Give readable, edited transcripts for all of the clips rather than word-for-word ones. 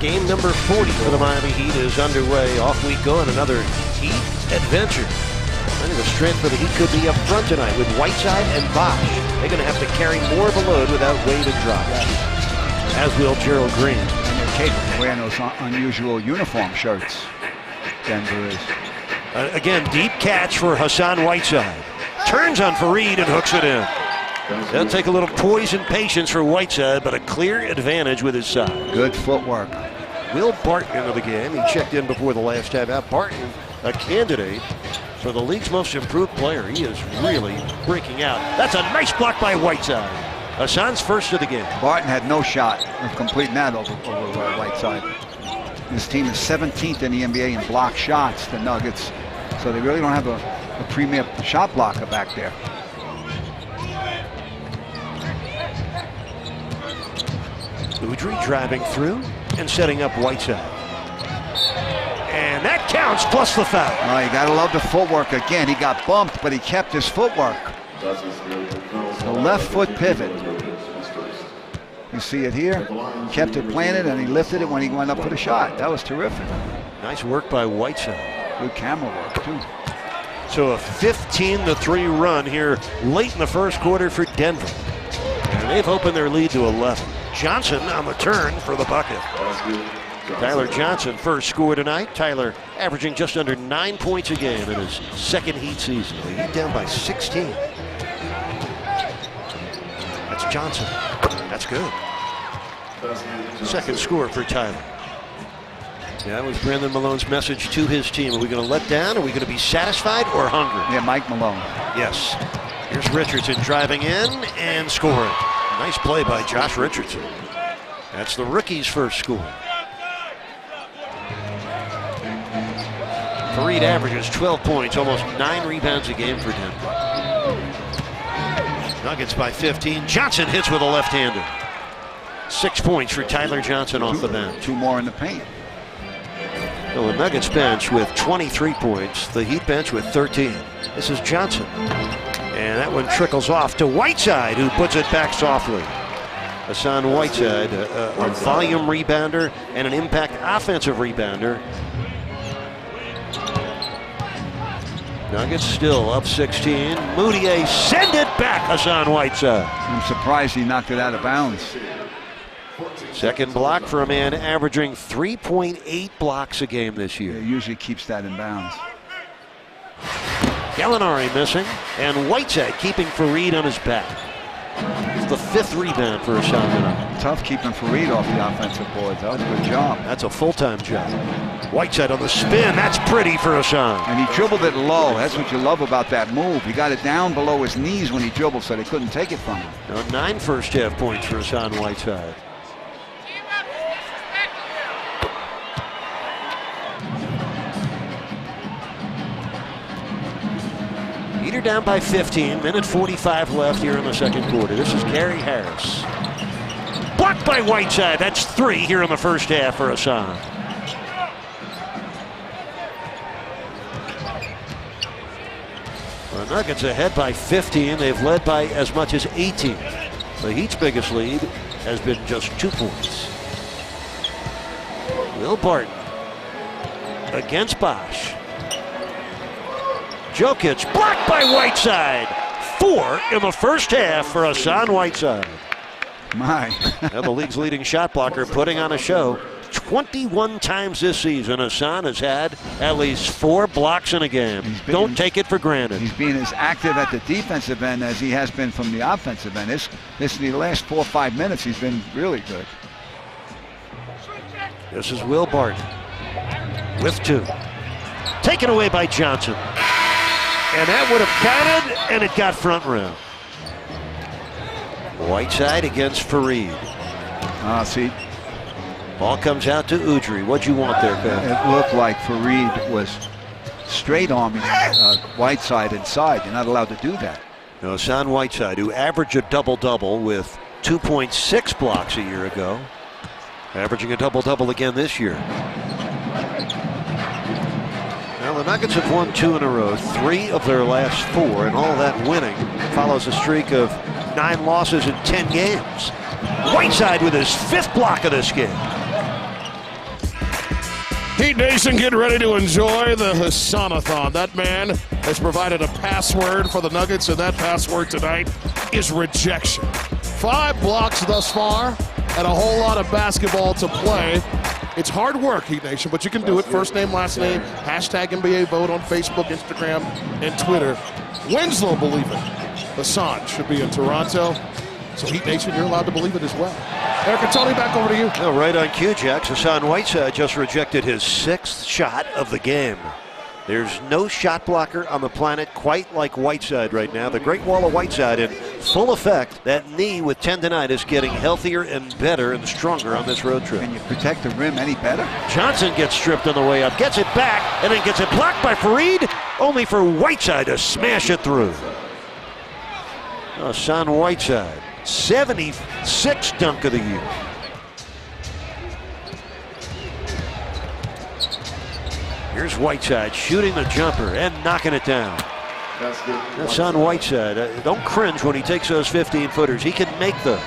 Game number 40 for the Miami Heat is underway. Off we go on another Heat adventure. I think the strength for the Heat could be up front tonight with Whiteside and Bosch. They're going to have to carry more of a load without Wade and Drop. As will Gerald Green. And they're capable of wearing those unusual uniform shirts. Denver is. Again, deep catch for Hassan Whiteside. Turns on Fareed and hooks it in. That'll take a little poise and patience for Whiteside, but a clear advantage with his side. Good footwork. Will Barton into the game. He checked in before the last time out. Barton, a candidate for the league's most improved player. He is really breaking out. That's a nice block by Whiteside. Hassan's first of the game. Barton had no shot of completing that over Whiteside. This team is 17th in the NBA in block shots, the Nuggets. So they really don't have a premier shot blocker back there. Udry driving through and setting up Whiteside. And that counts, plus the foul. Oh, you gotta love the footwork again. He got bumped, but he kept his footwork. The left foot pivot. You see it here. Kept it planted and he lifted it when he went up for the shot. That was terrific. Nice work by Whiteside. Good camera work, too. So a 15-3 run here late in the first quarter for Denver. And they've opened their lead to 11. Johnson on the turn for the bucket. Tyler Johnson first score tonight. Tyler averaging just under 9 points a game in his second Heat season. The Heat down by 16. That's Johnson. That's good. Second score for Tyler. Yeah, that was Brandon Malone's message to his team. Are we going to let down? Are we going to be satisfied or hungry? Yeah, Mike Malone. Yes. Here's Richardson driving in and scoring. Nice play by Josh Richardson. That's the rookie's first score. Fareed averages 12 points, almost 9 rebounds a game for Denver. Nuggets by 15. Johnson hits with a left-hander. 6 points for Tyler Johnson off the bench. 2 more in the paint. Well, the Nuggets bench with 23 points. The Heat bench with 13. This is Johnson. And that one trickles off to Whiteside, who puts it back softly. Hassan Whiteside, a volume rebounder and an impact offensive rebounder. Nuggets still up 16. Moutier send it back, Hassan Whiteside. I'm surprised he knocked it out of bounds. Second block for a man averaging 3.8 blocks a game this year. He usually keeps that in bounds. Gallinari missing, and Whiteside keeping Fareed on his back. It's the 5th rebound for Hassan tonight. Tough keeping Fareed off the offensive boards. That was a good job. That's a full-time job. Whiteside on the spin. That's pretty for Hassan. And he dribbled it low. That's what you love about that move. He got it down below his knees when he dribbled, so they couldn't take it from him. Now 9 first-half points for Hassan Whiteside. Heater down by 15, minute 45 left here in the second quarter. This is Gary Harris. Blocked by Whiteside. That's 3 here in the first half for Hassan. The Nuggets ahead by 15. They've led by as much as 18. The Heat's biggest lead has been just 2 points. Will Barton against Bosch. Jokic blocked by Whiteside. 4 in the first half for Hassan Whiteside. My. Now the league's leading shot blocker putting on a show. 21 times this season, Hassan has had at least 4 blocks in a game. Don't take it for granted. He's being as active at the defensive end as he has been from the offensive end. The last 4 or 5 minutes, he's been really good. This is Will Barton with 2. Taken away by Johnson. And that would have counted, and it got front rim. Whiteside against Fareed. See. Ball comes out to Udry. What'd you want there, Ben? It looked like Fareed was straight arming Whiteside inside. You're not allowed to do that. Now, Hassan Whiteside, who averaged a double-double with 2.6 blocks a year ago, averaging a double-double again this year. Now, the Nuggets have won 2 in a row, 3 of their last 4, and all that winning follows a streak of 9 losses in 10 games. Whiteside with his 5th block of this game. Heat Nation, get ready to enjoy the Hassanathon. That man has provided a password for the Nuggets, and that password tonight is rejection. 5 blocks thus far, and a whole lot of basketball to play. It's hard work, Heat Nation, but you can do it. First name, last name, hashtag NBA vote on Facebook, Instagram, and Twitter. Winslow, believe it. Hassan should be in Toronto. So Heat Nation, you're allowed to believe it as well. Eric and Tony, back over to you. No, right on cue, Jax. Hassan Whiteside just rejected his 6th shot of the game. There's no shot blocker on the planet quite like Whiteside right now. The Great Wall of Whiteside in full effect. That knee with tendonitis getting healthier and better and stronger on this road trip. Can you protect the rim any better? Johnson gets stripped on the way up, gets it back, and then gets it blocked by Fareed, only for Whiteside to smash it through. Hassan Whiteside, 76th dunk of the year. Here's Whiteside shooting the jumper and knocking it down. Hassan Whiteside, don't cringe when he takes those 15-footers. He can make those.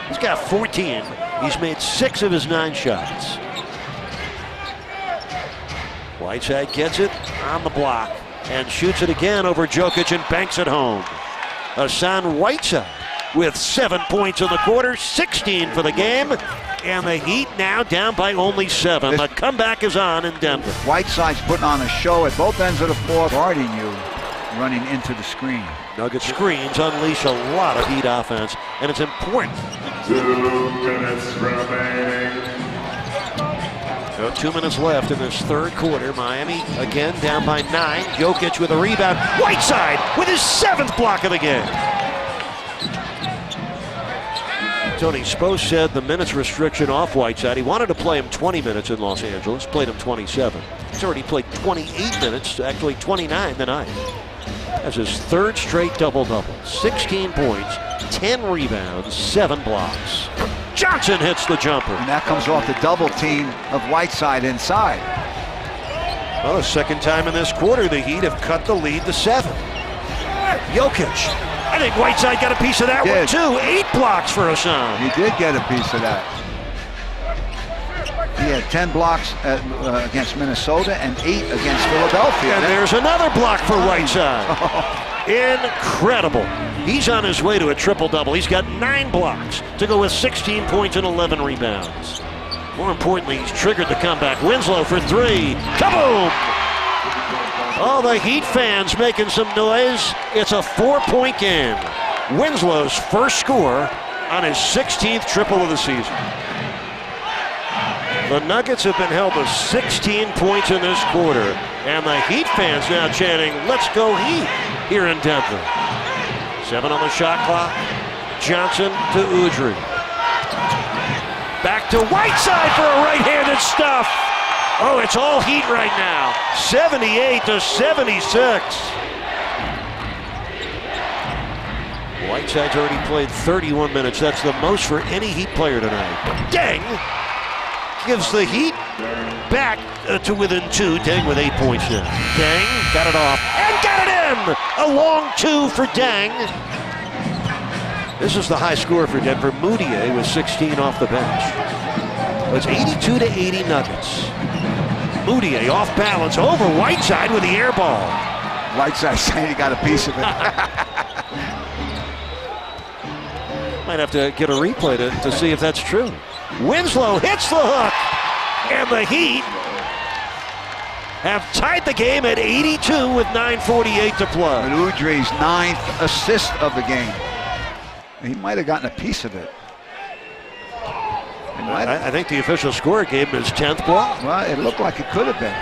He's got 14. He's made 6 of his 9 shots. Whiteside gets it on the block and shoots it again over Jokic and banks it home. Hassan Whiteside with 7 points in the quarter, 16 for the game. And the Heat now down by only 7. The comeback is on in Denver. Whiteside's putting on a show at both ends of the floor, guarding you, running into the screen. Nugget screens unleash a lot of Heat offense, and it's important. 2 minutes remaining. So 2 minutes left in this third quarter. Miami again down by 9. Jokic with a rebound. Whiteside with his 7th block of the game. Tony Spo said the minutes restriction off Whiteside. He wanted to play him 20 minutes in Los Angeles, played him 27. He's already played 28 minutes, actually 29 tonight. That's his 3rd straight double-double. 16 points, 10 rebounds, 7 blocks. Johnson hits the jumper. And that comes off the double team of Whiteside inside. Well, the 2nd time in this quarter, the Heat have cut the lead to 7. Jokic. I think Whiteside got a piece of that one too. 8 blocks for Hassan. He did get a piece of that. He had 10 blocks against Minnesota and 8 against Philadelphia. And there's another block for Whiteside. Incredible. He's on his way to a triple-double. He's got 9 blocks to go with 16 points and 11 rebounds. More importantly, he's triggered the comeback. Winslow for 3. Kaboom! Oh, the Heat fans making some noise. It's a 4-point game. Winslow's first score on his 16th triple of the season. The Nuggets have been held to 16 points in this quarter, and the Heat fans now chanting, "Let's go Heat," here in Denver. 7 on the shot clock. Johnson to Udry. Back to Whiteside for a right-handed stuff. Oh, it's all Heat right now. 78 to 76. Whiteside's already played 31 minutes. That's the most for any Heat player tonight. Deng gives the Heat back to within 2. Deng with 8 points now. Deng got it off and got it in. A long 2 for Deng. This is the high score for Denver. Moutier with 16 off the bench. It's 82 to 80 Nuggets. Moutier off balance over Whiteside with the air ball. Whiteside saying he got a piece of it. Might have to get a replay to see if that's true. Winslow hits the hook, and the Heat have tied the game at 82 with 9:48 to play. And Udry's 9th assist of the game. He might have gotten a piece of it. I think the official score gave him his 10th block. Well, it looked like it could have been.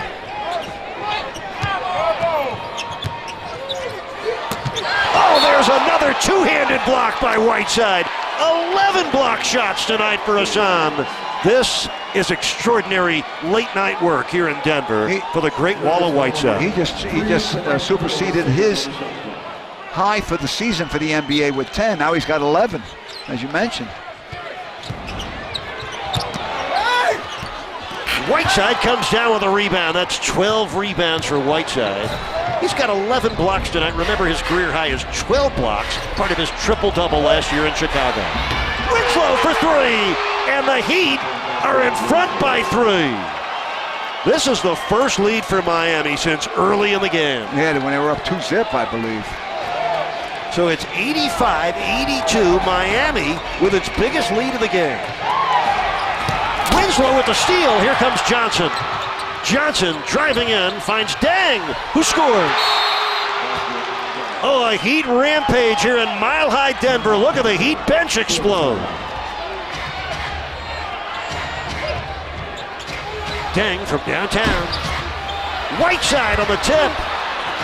Oh, there's another 2-handed block by Whiteside. 11 block shots tonight for Hassan. This is extraordinary late-night work here in Denver for the Great Wall of Whiteside. He just superseded his high for the season for the NBA with 10. Now he's got 11, as you mentioned. Whiteside comes down with a rebound. That's 12 rebounds for Whiteside. He's got 11 blocks tonight. Remember, his career high is 12 blocks, part of his triple-double last year in Chicago. Winslow for 3, and the Heat are in front by 3. This is the first lead for Miami since early in the game. Yeah, when they were up 2-0, I believe. So it's 85-82, Miami with its biggest lead of the game. Winslow with the steal. Here comes Johnson. Johnson driving in, finds Dang, who scores. Oh, a Heat rampage here in Mile High Denver. Look at the Heat bench explode. Dang from downtown. Whiteside on the tip.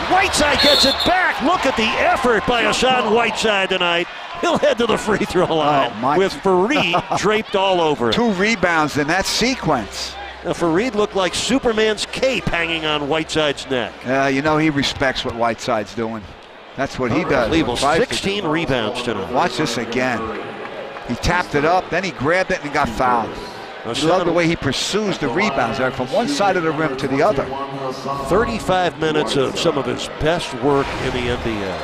Whiteside gets it back. Look at the effort by Hassan Whiteside tonight. He'll head to the free throw line with Fareed draped all over it. 2 rebounds in that sequence. Now, Fareed looked like Superman's cape hanging on Whiteside's neck. You know he respects what Whiteside's doing. That's what he does. Unbelievable. 16 rebounds tonight. Watch this again. He tapped it up, then he grabbed it and he got fouled. I love the way he pursues the rebounds there from one side of the rim to the other. 35 minutes of some of his best work in the NBA.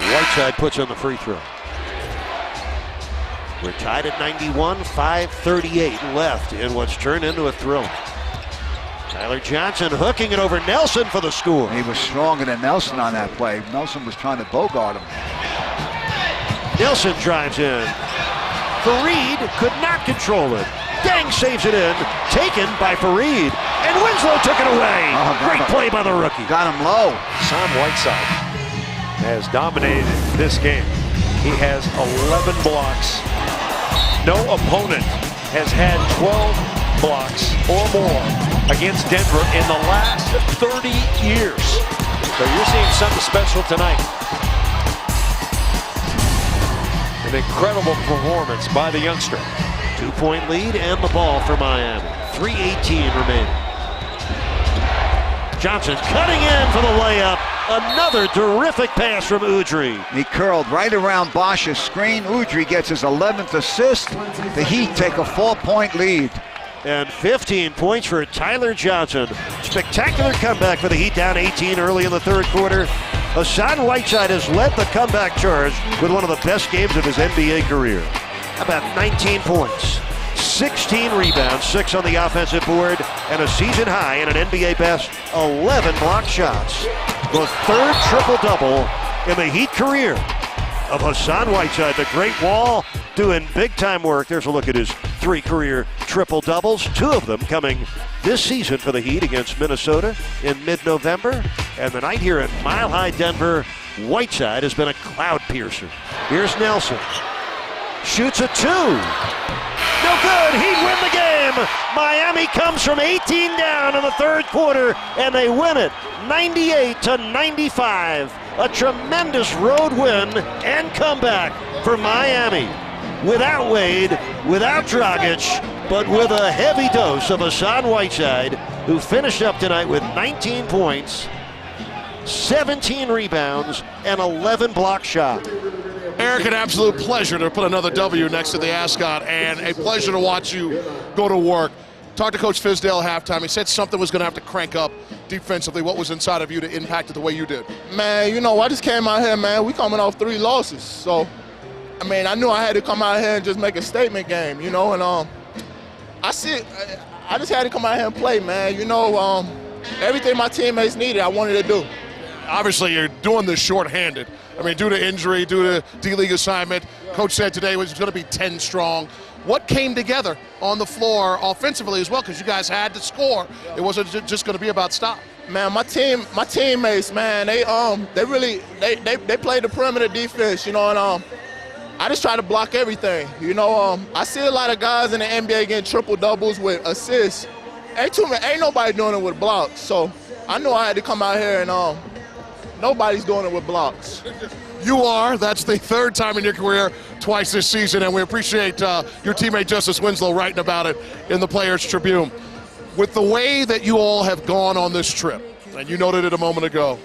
Whiteside puts on the free throw. We're tied at 91, 5:38 left in what's turned into a thrill. Tyler Johnson hooking it over Nelson for the score. He was stronger than Nelson on that play. Nelson was trying to bogart him. Nelson drives in. Fareed could not control it. Dang saves it in. Taken by Fareed. And Winslow took it away. Great play by the rookie. Got him low. Hassan Whiteside has dominated this game. He has 11 blocks. No opponent has had 12 blocks or more against Denver in the last 30 years. So you're seeing something special tonight. An incredible performance by the youngster. 2-point lead and the ball for Miami. 3:18 remaining. Johnson cutting in for the layup. Another terrific pass from Udry. He curled right around Bosch's screen. Udry gets his 11th assist. The Heat take a 4-point lead. And 15 points for Tyler Johnson. Spectacular comeback for the Heat, down 18 early in the third quarter. Hassan Whiteside has led the comeback charge with one of the best games of his NBA career. About 19 points, 16 rebounds, 6 on the offensive board, and a season high and an NBA best 11 block shots. The third triple-double in the Heat career of Hassan Whiteside. The Great Wall doing big-time work. There's a look at his 3 career triple-doubles, 2 of them coming this season for the Heat against Minnesota in mid-November. And the night here in Mile High Denver, Whiteside has been a cloud piercer. Here's Nelson. Shoots a 2. No good. He'd win the game. Miami comes from 18 down in the third quarter, and they win it 98-95. A tremendous road win and comeback for Miami. Without Wade, without Dragic, but with a heavy dose of Hassan Whiteside, who finished up tonight with 19 points, 17 rebounds, and 11 block shots. Eric, an absolute pleasure to put another W next to the ascot, and a pleasure to watch you go to work. Talked to Coach Fizdale at halftime. He said something was going to have to crank up defensively. What was inside of you to impact it the way you did? Man, you know, I just came out here, man. We coming off 3 losses. So, I mean, I knew I had to come out here and just make a statement game, you know. And I just had to come out here and play, man. You know, everything my teammates needed, I wanted to do. Obviously, you're doing this shorthanded. I mean, due to injury, due to D-League assignment. Coach said today was going to be 10 strong. What came together on the floor offensively as well? Because you guys had to score. It wasn't just going to be about stop. Man, my teammates, man, they played the perimeter defense, you know, and I just try to block everything. You know, I see a lot of guys in the NBA getting triple doubles with assists. Ain't nobody doing it with blocks. So I knew I had to come out here and nobody's doing it with blocks. You are. That's the 3rd time in your career, twice this season, and we appreciate your teammate Justice Winslow writing about it in the Players Tribune. With the way that you all have gone on this trip, and you noted it a moment ago,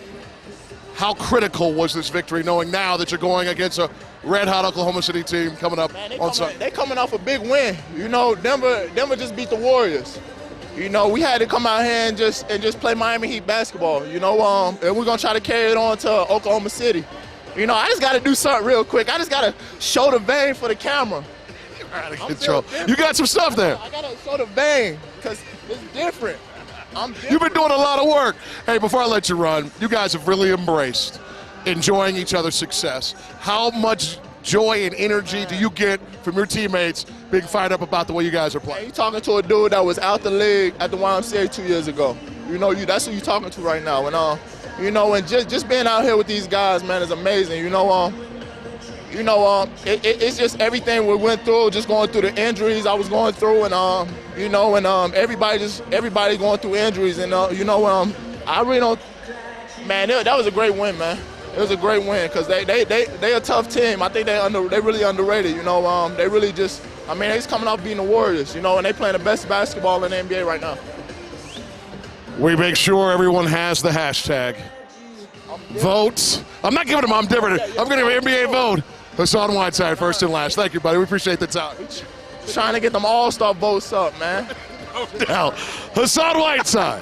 how critical was this victory, knowing now that you're going against a red-hot Oklahoma City team coming up on Sunday? They coming off a big win. You know, Denver just beat the Warriors. You know, we had to come out here and just play Miami Heat basketball. You know, and we're gonna try to carry it on to Oklahoma City. You know, I just got to do something real quick. I just got to show the vein for the camera. Out of control. You got some stuff there. I got a sort of vein because it's different. I'm different. You've been doing a lot of work. Hey, before I let you run, you guys have really embraced enjoying each other's success. How much joy and energy do you get from your teammates being fired up about the way you guys are playing? You talking to a dude that was out the league at the YMCA 2 years ago. You know, that's who you talking to right now. And and just being out here with these guys, man, is amazing. It's just everything we went through, just going through the injuries I was going through, and everybody going through injuries, and I really don't. Man, that was a great win, man. It was a great win because they a tough team. I think they really underrated. They really just. I mean, they're coming off beating the Warriors, and they playing the best basketball in the NBA right now. We make sure everyone has the hashtag. Vote. I'm not giving them I'm different. I'm going to give an NBA vote. Hassan Whiteside, first and last. Thank you, buddy. We appreciate the time. Trying to get them all-star votes up, man. No doubt. Hassan Whiteside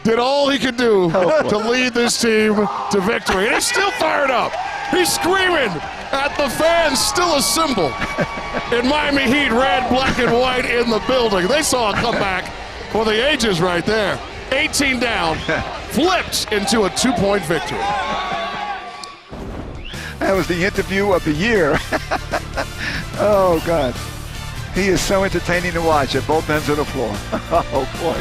did all he could do to lead this team to victory. And he's still fired up. He's screaming at the fans still assembled in Miami Heat, red, black, and white in the building. They saw a comeback for the ages right there. 18 down, flipped into a 2-point victory. That was the interview of the year. Oh, God. He is so entertaining to watch at both ends of the floor. Oh, boy.